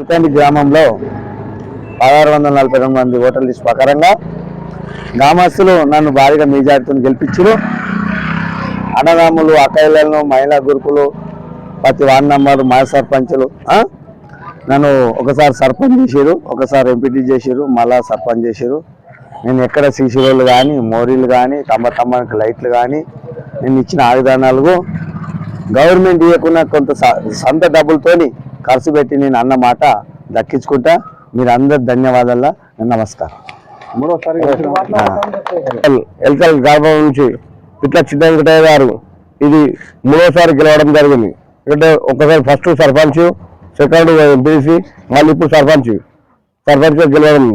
చిరుకండి గ్రామంలో 1642 మంది ఓటర్ల లిస్ట్ ప్రకారంగా గ్రామస్తులు నన్ను భారీగా మెజారిటీతో గెలిపించారు. అన్నదమ్ములు, అక్కయ్యలను, మహిళా గ్రూపులు, ప్రతి వార్డు నంబరు, మాజీ సర్పంచులు నన్ను ఒకసారి సర్పంచ్ చేసారు, ఒకసారి ఎంపీటీ చేసారు, మళ్ళా సర్పంచ్ చేసారు. నేను ఎక్కడ సీసీ రోడ్లు కానీ, మోరీలు కానీ, తమ్మకి లైట్లు కానీ, నేను ఇచ్చిన ఆయుధానాలకు గవర్నమెంట్ ఇవ్వకుండా కొంత సొంత డబ్బులతోని ఖర్చు పెట్టి నేను అన్న మాట దక్కించుకుంటా. మీరు అందరు ధన్యవాదాలు. నమస్కారం. ఎల్కల్ గ్రామం నుంచి పిట్ల చిన్న వెంకటయ్య గారు ఇది 3వసారి గెలవడం జరిగింది. ఎందుకంటే ఒకసారి ఫస్ట్ సర్పంచ్, సెకండ్ ఎంపీసీ, మళ్ళీ ఇప్పుడు సర్పంచ్ గెలవడం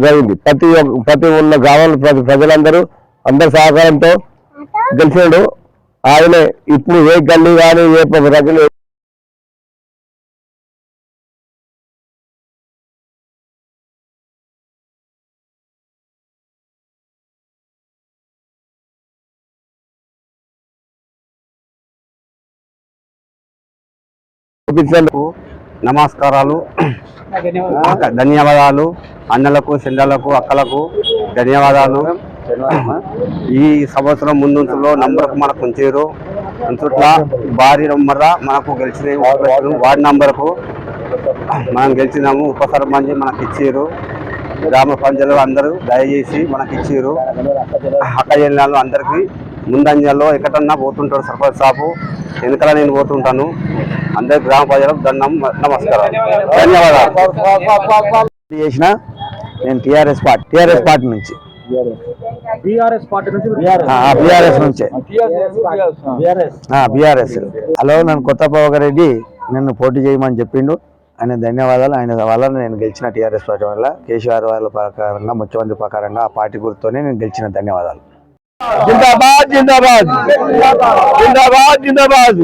జరిగింది. ప్రతి ఉన్న గ్రామాల ప్రజలందరూ అందరి సహకారంతో గెలిచాడు. ఆయనే ఇప్పుడు ఏ గల్లీ కానీ ఏ ప్రజలు నమస్కారాలు, ధన్యవాదాలు. అన్నలకు, చెల్లెలకు, అక్కలకు ధన్యవాదాలు. ఈ సంవత్సరం ముందులో నంబర్కు మనకు ఉంచారు. అంచుట్ల భారీ నంబర్ మనకు గెలిచిన వార్డు నంబర్కు మనం గెలిచినాము. ఉప సర్పంచ్ మనకు ఇచ్చారు. గ్రామ పంచాయతీలు అందరూ దయచేసి మనకి ఇచ్చారు. అక్క జిల్లాలో అందరికీ ముందంజల్లో ఎక్కడన్నా పోతుంటారు సర్పంచ్ సాపు, వెనకాల నేను పోతుంటాను. అందరికి గ్రామ ప్రజలకు నమస్కారం, ధన్యవాదాలు. చేసిన నేను టీఆర్ఎస్ పార్టీ నుంచి బీఆర్ఎస్. హలో, నన్ను కొత్త ప్రభాకర్ రెడ్డి నన్ను పోటీ చేయమని చెప్పిండు. ఆయన ధన్యవాదాలు. ఆయన వల్ల నేను గెలిచిన టీఆర్ఎస్ పార్టీ వల్ల, కేసీఆర్ వాళ్ళ ప్రకారంగా, ముఖ్యమంత్రి ప్రకారంగా ఆ పార్టీ గుర్తుతోనే నేను గెలిచిన. ధన్యవాదాలు. జిందాబాద్ జిందాబాద్ జిందాబాద్ జిందాబాద్.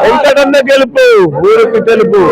వెంకటన్న గెలుపు, ఊరికి తెలుపు.